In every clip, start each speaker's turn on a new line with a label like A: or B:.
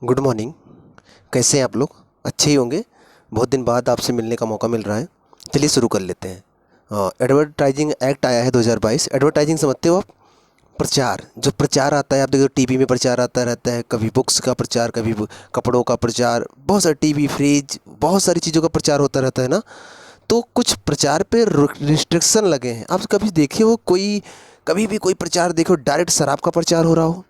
A: Good morning. कैसे हैं आप लोग? अच्छे ही होंगे। बहुत दिन बाद आपसे मिलने का मौका मिल रहा है। चलिए शुरू कर लेते हैं। एडवर्टाइजिंग एक्ट आया है 2022। एडवर्टाइजिंग समझते हो आप? प्रचार, जो प्रचार आता है, आप देखो टीवी में प्रचार आता रहता है, कभी बुक्स का प्रचार, कभी कपड़ों का प्रचार, बहुत सारे टीवी, फ्रिज, बहुत सारी चीज़ों का प्रचार होता रहता है ना। तो कुछ प्रचार पे रिस्ट्रिक्शन लगे हैं। आप कभी देखे हो कोई, कभी भी कोई प्रचार देखो डायरेक्ट शराब का प्रचार हो रहा हो?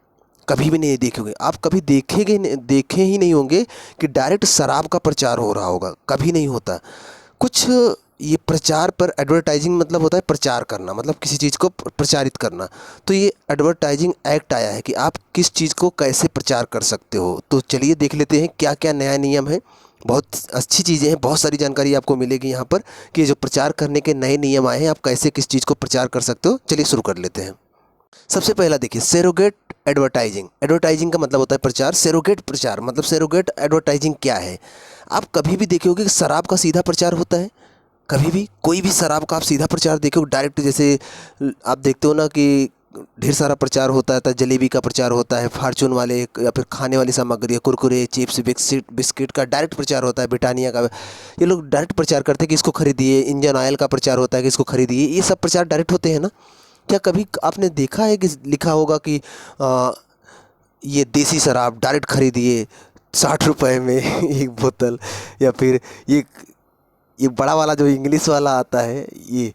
A: कभी भी नहीं देखे होंगे आप, कभी देखे ही नहीं होंगे कि डायरेक्ट शराब का प्रचार हो रहा होगा, कभी नहीं होता। कुछ ये प्रचार पर एडवर्टाइजिंग मतलब होता है प्रचार करना, मतलब किसी चीज़ को प्रचारित करना। तो ये एडवर्टाइजिंग एक्ट आया है कि आप किस चीज़ को कैसे प्रचार कर सकते हो। तो चलिए देख लेते हैं क्या क्या नया नियम है। बहुत अच्छी चीज़ें हैं, बहुत सारी जानकारी आपको मिलेगी यहाँ पर कि जो प्रचार करने के नए नियम आए हैं, आप कैसे किस चीज़ को प्रचार कर सकते हो। चलिए शुरू कर लेते हैं। सबसे पहला देखिए, सेरोगेट एडवर्टाइजिंग। एडवर्टाइजिंग का मतलब होता है प्रचार। सेरोगेट प्रचार मतलब सेरोगेट एडवर्टाइजिंग क्या है? आप कभी भी देखे होगे कि शराब का सीधा प्रचार होता है? कभी भी कोई भी शराब का आप सीधा प्रचार देखो डायरेक्ट, जैसे आप देखते हो ना कि ढेर सारा प्रचार होता है, जलेबी का प्रचार होता है, फार्चून वाले या फिर खाने वाली सामग्री, कुरकुरे, चिप्स, बिस्किट का डायरेक्ट प्रचार होता है, ब्रिटानिया का। ये लोग डायरेक्ट प्रचार करते हैं कि इसको खरीदिए। इंजन ऑयल का प्रचार होता है कि इसको खरीदिए। ये सब प्रचार डायरेक्ट होते हैं ना। क्या कभी आपने देखा है कि लिखा होगा कि आ, ये देसी शराब डायरेक्ट खरीदिए 60 रुपए में एक बोतल, या फिर ये ये बड़ा वाला जो इंग्लिश वाला आता है, ये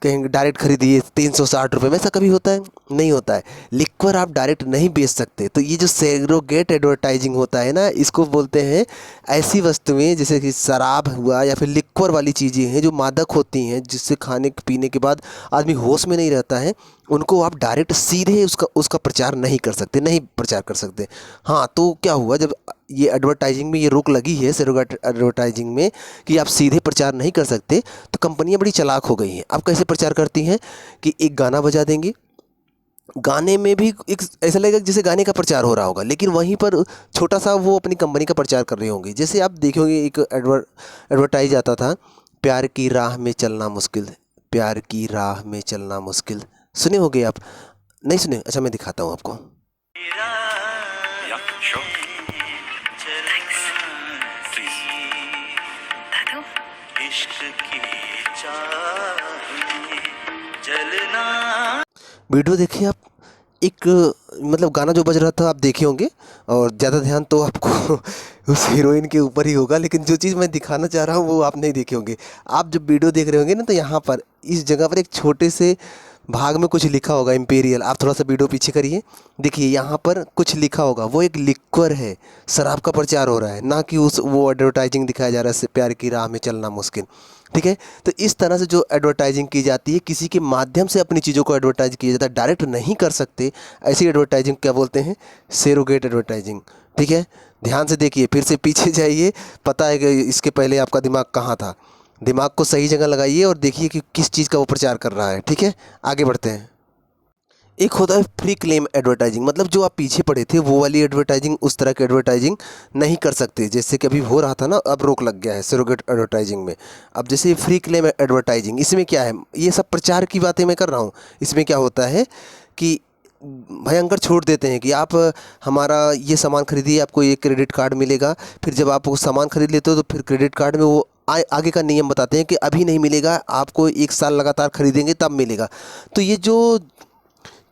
A: कहीं डायरेक्ट खरीदिए 360 रुपये में? ऐसा कभी होता है? नहीं होता है। लिक्वर आप डायरेक्ट नहीं बेच सकते। तो ये जो सेग्रोगेट एडवर्टाइजिंग होता है ना, इसको बोलते हैं ऐसी वस्तुएं जैसे कि शराब हुआ या फिर लिक्वर वाली चीज़ें हैं जो मादक होती हैं, जिससे खाने पीने के बाद आदमी होश में नहीं रहता है, उनको आप डायरेक्ट सीधे उसका उसका प्रचार नहीं कर सकते, नहीं प्रचार कर सकते। हाँ, तो क्या हुआ जब ये एडवर्टाइजिंग में ये रोक लगी है, सेरोगेट एडवर्टाइजिंग में, कि आप सीधे प्रचार नहीं कर सकते, तो कंपनियां बड़ी चालाक हो गई हैं। अब कैसे प्रचार करती हैं कि एक गाना बजा देंगे, गाने में भी एक ऐसा लगेगा जैसे गाने का प्रचार हो रहा होगा, लेकिन वहीं पर छोटा सा वो अपनी कंपनी का प्रचार कर रहे होंगे। जैसे आप देखोगे एक एडवर्टाइज आता था, प्यार की राह में चलना मुश्किल, प्यार की राह में चलना मुश्किल। सुने होगे आप? नहीं सुने? अच्छा, मैं दिखाता हूँ आपको।
B: Yeah, sure. Thanks. Please. दादू, इश्क की चाह में जलना।
A: वीडियो देखिए आप। एक मतलब गाना जो बज रहा था आप देखे होंगे, और ज़्यादा ध्यान तो आपको उस हीरोइन के ऊपर ही होगा, लेकिन जो चीज़ मैं दिखाना चाह रहा हूँ वो आप नहीं देखे होंगे। आप जब वीडियो देख रहे होंगे ना, तो यहाँ पर इस जगह पर एक छोटे से भाग में कुछ लिखा होगा, इम्पीरियल। आप थोड़ा सा वीडियो पीछे करिए, देखिए यहाँ पर कुछ लिखा होगा, वो एक लिक्वर है। शराब का प्रचार हो रहा है, ना कि उस वो एडवर्टाइजिंग दिखाया जा रहा है प्यार की राह में चलना मुश्किल। ठीक है? तो इस तरह से जो एडवर्टाइजिंग की जाती है, किसी के माध्यम से अपनी चीज़ों को एडवर्टाइज किया जाता है, डायरेक्ट नहीं कर सकते। ऐसी एडवर्टाइजिंग क्या बोलते हैं? Surrogate advertising. ठीक है? ध्यान से देखिए, फिर से पीछे जाइए। पता है कि इसके पहले आपका दिमाग कहाँ था? दिमाग को सही जगह लगाइए और देखिए कि किस चीज़ का वो प्रचार कर रहा है। ठीक है? आगे बढ़ते हैं। एक होता है फ्री क्लेम एडवर्टाइजिंग, मतलब जो आप पीछे पड़े थे वो वाली एडवर्टाइजिंग, उस तरह की एडवर्टाइजिंग नहीं कर सकते, जैसे कि अभी हो रहा था ना, अब रोक लग गया है सरोगेट एडवर्टाइजिंग में। अब जैसे फ्री क्लेम एडवर्टाइजिंग, इसमें क्या है, ये सब प्रचार की बातें मैं कर रहा हूँ। इसमें क्या होता है कि भयंकर छूट देते हैं कि आप हमारा ये सामान खरीदिए, आपको ये क्रेडिट कार्ड मिलेगा। फिर जब आप वो सामान खरीद लेते हो तो फिर क्रेडिट कार्ड में वो आगे का नियम बताते हैं कि अभी नहीं मिलेगा, आपको 1 साल लगातार खरीदेंगे तब मिलेगा। तो ये जो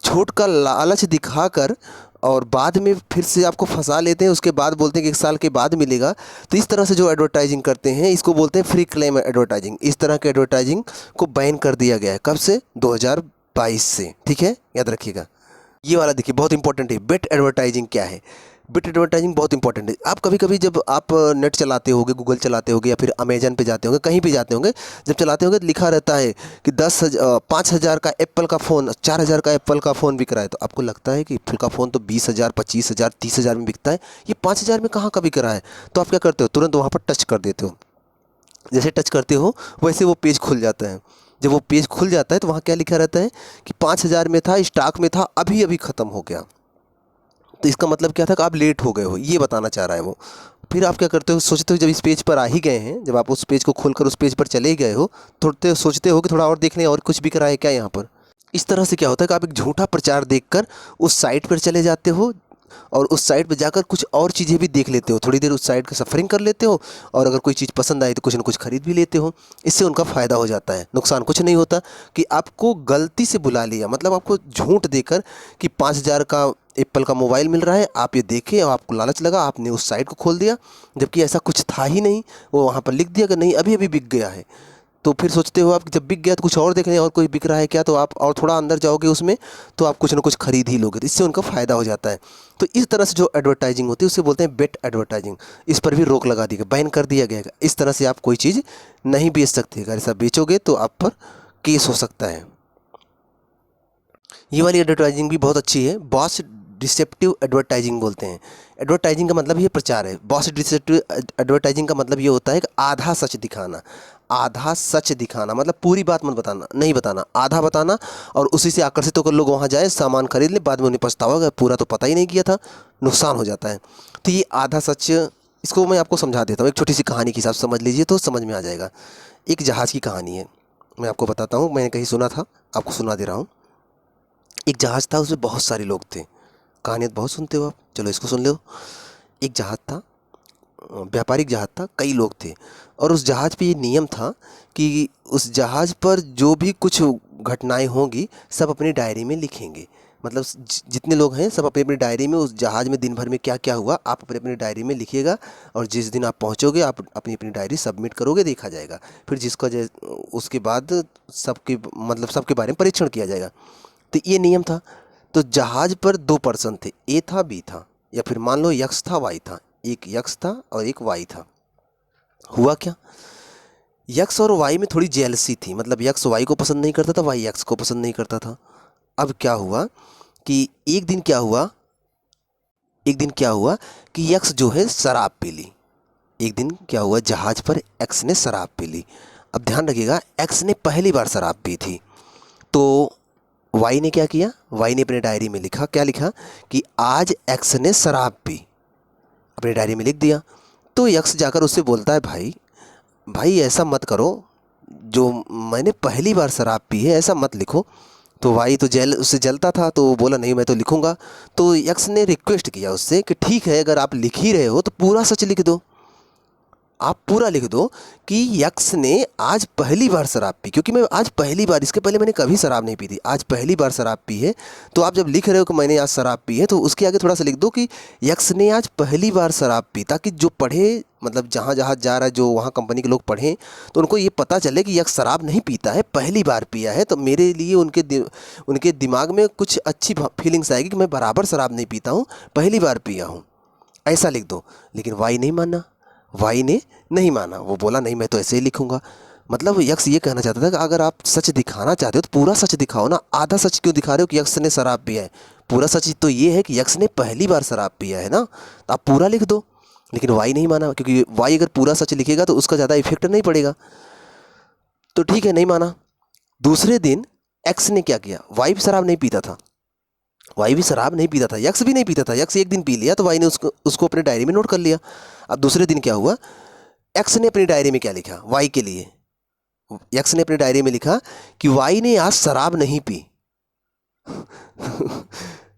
A: छूट का लालच दिखाकर और बाद में फिर से आपको फंसा लेते हैं, उसके बाद बोलते हैं कि 1 साल के बाद मिलेगा। तो इस तरह से जो एडवर्टाइजिंग करते हैं, इसको बोलते हैं फ्री क्लेम एडवर्टाइजिंग। इस तरह के एडवर्टाइजिंग को बैन कर दिया गया है। कब से? 2022 से। ठीक है, याद रखिएगा। ये वाला देखिए, बहुत इंपॉर्टेंट है। बिट एडवर्टाइजिंग क्या है? बिट एडवर्टाइजिंग बहुत इंपॉर्टेंट है। आप कभी कभी जब आप नेट चलाते होगे, गूगल चलाते होगे, या फिर अमेजन पे जाते होंगे, कहीं पे जाते होंगे, जब चलाते होंगे तो लिखा रहता है कि 5,000 का एप्पल का फ़ोन, 4,000 का एप्पल का फ़ोन बिक रहा है। तो आपको लगता है कि एप्पल का फ़ोन तो 20,000, 25,000, 30,000 में बिकता है, ये 5,000 में कहाँ का बिक रहा है? तो आप क्या करते हो? तुरंत वहाँ पर टच कर देते हो। जैसे टच करते हो वैसे वो पेज खुल जाता है। जब वो पेज खुल जाता है तो वहाँ क्या लिखा रहता है कि 5,000 में था, स्टॉक में था, अभी अभी ख़त्म हो गया। तो इसका मतलब क्या था कि आप लेट हो गए हो, ये बताना चाह रहा है वो। फिर आप क्या करते हो? सोचते हो जब इस पेज पर आ ही गए हैं, जब आप उस पेज को खोलकर उस पेज पर चले ही गए हो, थोड़े सोचते हो कि थोड़ा और देख लें, और कुछ बिक रहा है क्या यहाँ पर। इस तरह से क्या होता है कि आप एक झूठा प्रचार देखकर उस साइट पर चले जाते हो, और उस साइट पे जाकर कुछ और चीज़ें भी देख लेते हो, थोड़ी देर उस साइट का सफरिंग कर लेते हो, और अगर कोई चीज़ पसंद आई तो कुछ ना कुछ खरीद भी लेते हो। इससे उनका फ़ायदा हो जाता है, नुकसान कुछ नहीं होता कि आपको गलती से बुला लिया, मतलब आपको झूठ देकर कि 5,000 का एप्पल का मोबाइल मिल रहा है, आप ये देखे और आपको लालच लगा, आपने उस साइट को खोल दिया, जबकि ऐसा कुछ था ही नहीं। वो वहाँ पर लिख दिया कि नहीं अभी अभी बिक गया है। तो फिर सोचते हो आप कि जब बिक गया तो कुछ और देख लें और कोई बिक रहा है क्या, तो आप और थोड़ा अंदर जाओगे उसमें, तो आप कुछ ना कुछ खरीद ही लोगे, तो इससे उनका फ़ायदा हो जाता है। तो इस तरह से जो एडवर्टाइजिंग होती है उसे बोलते हैं बेट एडवर्टाइजिंग। इस पर भी रोक लगा दी गई, बैन कर दिया गया है। इस तरह से आप कोई चीज़ नहीं बेच सकते, अगर ऐसा बेचोगे तो आप पर केस हो सकता है। ये वाली एडवर्टाइजिंग भी बहुत अच्छी है, बॉस डिसेप्टिव एडवर्टाइजिंग बोलते हैं। एडवर्टाइजिंग का मतलब ये प्रचार है। बॉस डिसेप्टिव एडवर्टाइजिंग का मतलब ये होता है कि आधा सच दिखाना। आधा सच दिखाना मतलब पूरी बात मत बताना, नहीं बताना, आधा बताना, और उसी से आकर्षित होकर लोग वहाँ जाए, सामान खरीद ले, बाद में उन्हें पछतावा होगा पूरा तो पता ही नहीं किया था, नुकसान हो जाता है। तो ये आधा सच, इसको मैं आपको समझा देता हूँ एक छोटी सी कहानी के हिसाब से, समझ लीजिए तो समझ में आ जाएगा। एक जहाज़ की कहानी है, मैं आपको बताता हूँ, मैंने कहीं सुना था, आपको सुना दे रहा हूँ। एक जहाज़ था, उसमें बहुत सारे लोग थे। कहानियाँ तो बहुत सुनते हो आप, चलो इसको सुन लो। एक जहाज़ था, व्यापारिक जहाज़ था, कई लोग थे, और उस जहाज़ पे ये नियम था कि उस जहाज़ पर जो भी कुछ घटनाएं होंगी सब अपनी डायरी में लिखेंगे। मतलब जितने लोग हैं सब अपनी अपनी डायरी में, उस जहाज़ में दिन भर में क्या क्या हुआ आप अपनी अपनी डायरी में लिखिएगा, और जिस दिन आप पहुंचोगे आप अपनी अपनी डायरी सबमिट करोगे, देखा जाएगा। फिर जिसका उसके बाद सबके मतलब सबके बारे में परीक्षण किया जाएगा। तो ये नियम था। तो जहाज़ पर दो पर्सन थे, ए था बी था, या फिर मान लो यक्स था वाई था। एक यक्स था और एक वाई था। हुआ क्या, यक्स और वाई में थोड़ी जेलसी थी, मतलब यक्स वाई को पसंद नहीं करता था, वाई यक्स को पसंद नहीं करता था। अब क्या हुआ कि एक दिन क्या हुआ कि यक्स जो है शराब पी ली। एक दिन क्या हुआ, जहाज़ पर एक्स ने शराब पी ली। अब ध्यान रखिएगा, एक्स ने पहली बार शराब पी थी। तो वाई ने क्या किया, वाई ने अपने डायरी में लिखा, क्या लिखा कि आज एक्स ने शराब पी, अपनी डायरी में लिख दिया। तो यक्स जाकर उससे बोलता है, भाई भाई ऐसा मत करो, जो मैंने पहली बार शराब पी है ऐसा मत लिखो। तो वाई तो उससे जलता था, तो वो बोला नहीं मैं तो लिखूंगा। तो यक्स ने रिक्वेस्ट किया उससे कि ठीक है अगर आप लिख ही रहे हो तो पूरा सच लिख दो, आप पूरा लिख दो कि यक्स ने आज पहली बार शराब पी, क्योंकि मैं आज पहली बार, इसके पहले मैंने कभी शराब नहीं पी थी, आज पहली बार शराब पी है। तो आप जब लिख रहे हो कि मैंने आज शराब पी है, तो उसके आगे थोड़ा सा लिख दो कि यक्स ने आज पहली बार शराब पी, ताकि जो पढ़े, मतलब जहाँ जहाँ जा रहा है, जो वहाँ कंपनी के लोग पढ़ें, तो उनको ये पता चले कि यक्स शराब नहीं पीता है, पहली बार पिया है। तो मेरे लिए उनके दिमाग में कुछ अच्छी फीलिंग्स आएगी कि मैं बराबर शराब नहीं पीता हूँ, पहली बार पिया हूँ, ऐसा लिख दो। लेकिन वाई नहीं माना, वाई ने नहीं माना, वो बोला नहीं मैं तो ऐसे ही लिखूंगा। मतलब यक्स ये कहना चाहता था कि अगर आप सच दिखाना चाहते हो तो पूरा सच दिखाओ ना, आधा सच क्यों दिखा रहे हो कि यक्स ने शराब पिया है। पूरा सच तो ये है कि यक्स ने पहली बार शराब पिया है ना, तो आप पूरा लिख दो। लेकिन वाई नहीं माना, क्योंकि वाई अगर पूरा सच लिखेगा तो उसका ज़्यादा इफेक्ट नहीं पड़ेगा। तो ठीक है, नहीं माना। दूसरे दिन एक्स ने क्या किया, वाई भी शराब नहीं पीता था, वाई भी शराब नहीं पीता था, यक्स भी नहीं पीता था, यक्स एक दिन पी लिया तो वाई ने उसको अपने डायरी में नोट कर लिया। अब दूसरे दिन क्या हुआ, एक्स ने अपनी डायरी में क्या लिखा वाई के लिए, एक्स ने अपनी डायरी में लिखा कि वाई ने आज शराब नहीं पी।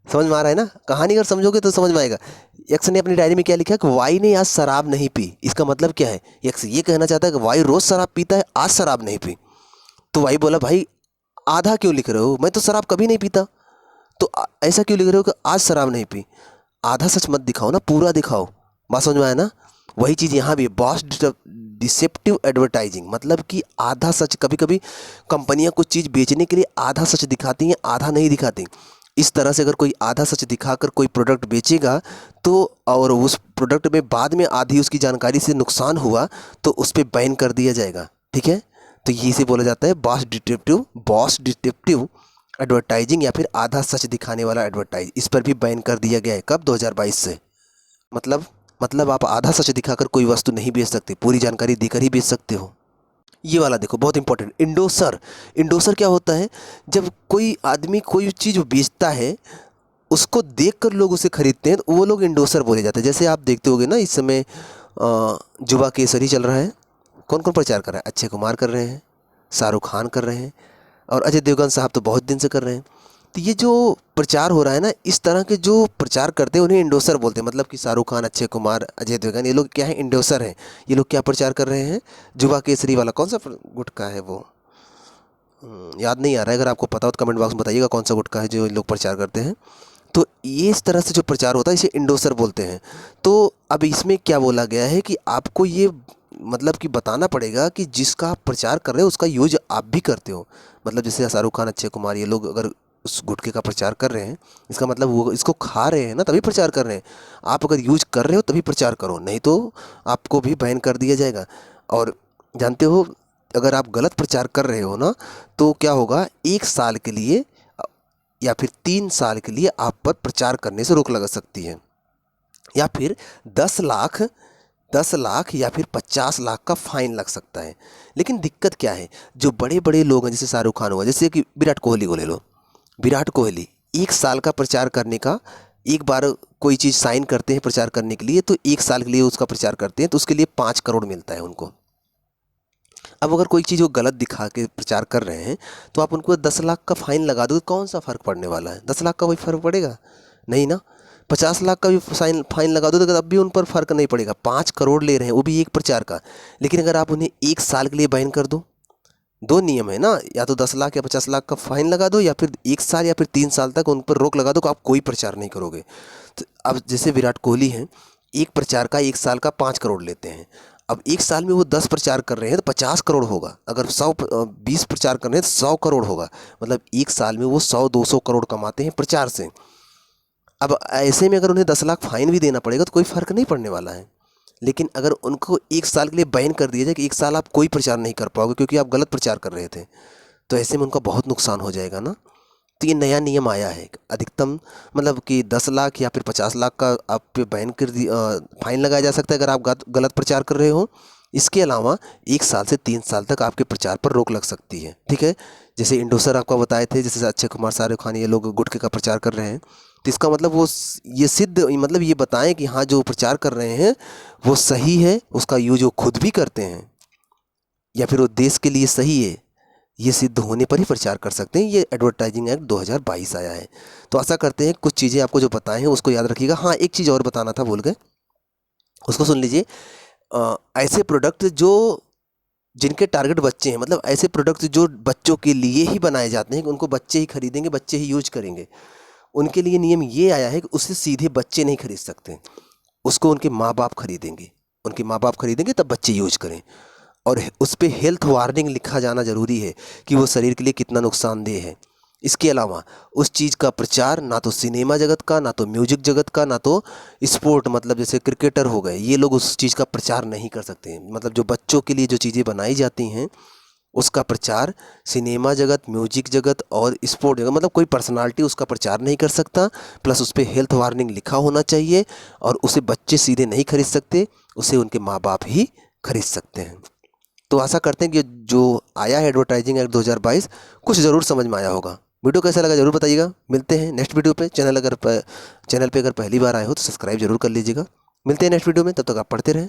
A: समझ में आ रहा है ना, कहानी अगर समझोगे तो समझ में आएगा। एक्स ने अपनी डायरी में क्या लिखा कि वाई ने आज शराब नहीं पी। इसका मतलब क्या है, एक्स ये कहना चाहता है कि वाई रोज शराब पीता है, आज शराब नहीं पी। तो वाई बोला भाई आधा क्यों लिख रहे हो, मैं तो शराब कभी नहीं पीता, तो ऐसा क्यों लिख रहे हो कि आज शराब नहीं पी। आधा सच मत दिखाओ ना, पूरा दिखाओ। बात समझ में आया ना। वही चीज़ यहाँ भी, बॉस डिसेप्टिव एडवर्टाइजिंग, मतलब कि आधा सच। कभी कभी कंपनियां कुछ चीज़ बेचने के लिए आधा सच दिखाती हैं, आधा नहीं दिखाती। इस तरह से अगर कोई आधा सच दिखाकर कोई प्रोडक्ट बेचेगा तो, और उस प्रोडक्ट में बाद में आधी उसकी जानकारी से नुकसान हुआ तो उस पर बैन कर दिया जाएगा। ठीक है, तो ये से बोला जाता है बॉस डिटेक्टिव एडवर्टाइजिंग, या फिर आधा सच दिखाने वाला एडवर्टाइज। इस पर भी बैन कर दिया गया है, कब, 2022 से। मतलब आप आधा सच दिखाकर कोई वस्तु नहीं बेच सकते, पूरी जानकारी देकर ही बेच सकते हो। ये वाला देखो, बहुत इंपॉर्टेंट, इंडोसर। इंडोसर क्या होता है, जब कोई आदमी कोई चीज़ बेचता है उसको देखकर लोग उसे खरीदते हैं, तो वो लोग इंडोसर बोले जाते हैं। जैसे आप देखते होगे ना, इस समय जुबा केसरी चल रहा है, कौन कौन प्रचार कर रहा है, अक्षय कुमार कर रहे हैं, शाहरुख खान कर रहे हैं, और अजय देवगन साहब तो बहुत दिन से कर रहे हैं। तो ये जो प्रचार हो रहा है ना, इस तरह के जो प्रचार करते हैं उन्हें इंडोसर बोलते हैं। मतलब कि शाहरुख खान, अक्षय कुमार, अजय देवगन, ये लोग क्या है, इंडोसर हैं। ये लोग क्या प्रचार कर रहे हैं, जुबा केसरी वाला, कौन सा गुटखा है वो, याद नहीं आ रहा है। अगर आपको पता हो तो कमेंट बॉक्स में बताइएगा कौन सा गुटखा है जो ये लोग प्रचार करते हैं। तो ये इस तरह से जो प्रचार होता है इसे इंडोसर बोलते हैं। तो अब इसमें क्या बोला गया है कि आपको ये मतलब कि बताना पड़ेगा कि जिसका आप प्रचार कर रहे हो उसका यूज आप भी करते हो। मतलब जैसे शाहरुख खान, अक्षय कुमार, ये लोग अगर उस गुटखे का प्रचार कर रहे हैं, इसका मतलब वो इसको खा रहे हैं ना, तभी प्रचार कर रहे हैं। आप अगर यूज कर रहे हो तभी प्रचार करो, नहीं तो आपको भी बैन कर दिया जाएगा। और जानते हो, अगर आप गलत प्रचार कर रहे हो ना, तो क्या होगा, 1 साल के लिए या फिर 3 साल के लिए आप पर प्रचार करने से रोक लगा सकती है, या फिर 10 लाख या फिर 50 लाख का फाइन लग सकता है। लेकिन दिक्कत क्या है, जो बड़े बड़े लोग हैं, जैसे शाहरुख खान हुआ, जैसे कि विराट कोहली को ले लो। विराट कोहली 1 साल का प्रचार करने का, एक बार कोई चीज़ साइन करते हैं प्रचार करने के लिए, तो 1 साल के लिए उसका प्रचार करते हैं, तो उसके लिए 5 करोड़ मिलता है उनको। अब अगर कोई चीज़ वो गलत दिखा के प्रचार कर रहे हैं, तो आप उनको 10 लाख का फाइन लगा दो, कौन सा फ़र्क पड़ने वाला है? 10 लाख का कोई फ़र्क पड़ेगा नहीं ना। 50 लाख का भी फाइन लगा दो तो तब भी उन पर फ़र्क नहीं पड़ेगा। 5 करोड़ ले रहे हैं, वो भी एक प्रचार का। लेकिन अगर आप उन्हें 1 साल के लिए बैन कर दो, 2 नियम है ना, या तो 10 लाख या 50 लाख का फाइन लगा दो, या फिर 1 साल या फिर 3 साल तक उन पर रोक लगा दो कि आप कोई प्रचार नहीं करोगे। तो अब जैसे विराट कोहली हैं, एक प्रचार का 1 साल का 5 करोड़ लेते हैं। अब 1 साल में वो 10 प्रचार कर रहे हैं तो 50 करोड़ होगा। अगर 20 प्रचार कर रहे हैं तो 100 करोड़ होगा। मतलब 1 साल में वो 100-200 करोड़ कमाते हैं प्रचार से। अब ऐसे में अगर उन्हें 10 लाख फाइन भी देना पड़ेगा तो कोई फ़र्क नहीं पड़ने वाला है। लेकिन अगर उनको 1 साल के लिए बैन कर दिया जाए कि 1 साल आप कोई प्रचार नहीं कर पाओगे क्योंकि आप गलत प्रचार कर रहे थे, तो ऐसे में उनका बहुत नुकसान हो जाएगा ना। तो ये नया नियम आया है, अधिकतम मतलब कि 10 लाख या फिर 50 लाख का आप पे बैन कर फाइन लगाया जा सकता है अगर आप गलत प्रचार कर रहे हो। इसके अलावा 1 साल से 3 साल तक आपके प्रचार पर रोक लग सकती है। ठीक है, जैसे इंडोसर आपको बताए थे, जैसे अक्षय कुमार, शाहरुख खान, ये लोग गुटखे का प्रचार कर रहे हैं, तो इसका मतलब वो ये सिद्ध, मतलब ये बताएं कि हाँ जो प्रचार कर रहे हैं वो सही है, उसका यूज वो खुद भी करते हैं, या फिर वो देश के लिए सही है, ये सिद्ध होने पर ही प्रचार कर सकते हैं। ये एडवर्टाइजिंग एक्ट 2022 आया है। तो आशा करते हैं कुछ चीज़ें आपको जो बताए हैं उसको याद रखिएगा। हाँ, एक चीज़ और बताना था, भूल गए, उसको सुन लीजिए। ऐसे प्रोडक्ट जो जिनके टारगेट बच्चे हैं, मतलब ऐसे प्रोडक्ट जो बच्चों के लिए ही बनाए जाते हैं कि उनको बच्चे ही खरीदेंगे, बच्चे ही यूज करेंगे, उनके लिए नियम ये आया है कि उसे सीधे बच्चे नहीं खरीद सकते, उसको उनके माँ बाप खरीदेंगे। उनके माँ बाप खरीदेंगे तब बच्चे यूज करें। और उस पर हेल्थ वार्निंग लिखा जाना ज़रूरी है कि वो शरीर के लिए कितना नुकसानदेह है। इसके अलावा उस चीज़ का प्रचार ना तो सिनेमा जगत का, ना तो म्यूजिक जगत का, ना तो स्पोर्ट, मतलब जैसे क्रिकेटर हो गए, ये लोग उस चीज़ का प्रचार नहीं कर सकते। मतलब जो बच्चों के लिए जो चीज़ें बनाई जाती हैं उसका प्रचार सिनेमा जगत, म्यूजिक जगत और स्पोर्ट जगत, मतलब कोई पर्सनालिटी उसका प्रचार नहीं कर सकता। प्लस उस पर हेल्थ वार्निंग लिखा होना चाहिए, और उसे बच्चे सीधे नहीं खरीद सकते, उसे उनके माँ बाप ही खरीद सकते हैं। तो आशा करते हैं कि जो आया है एडवर्टाइजिंग एक्ट 2022 कुछ ज़रूर समझ में आया होगा। वीडियो कैसा लगा ज़रूर बताइएगा। मिलते हैं नेक्स्ट वीडियो पे। चैनल पे अगर पहली बार आए हो तो सब्सक्राइब जरूर कर लीजिएगा। मिलते हैं नेक्स्ट वीडियो में, तब तक आप पढ़ते रहें।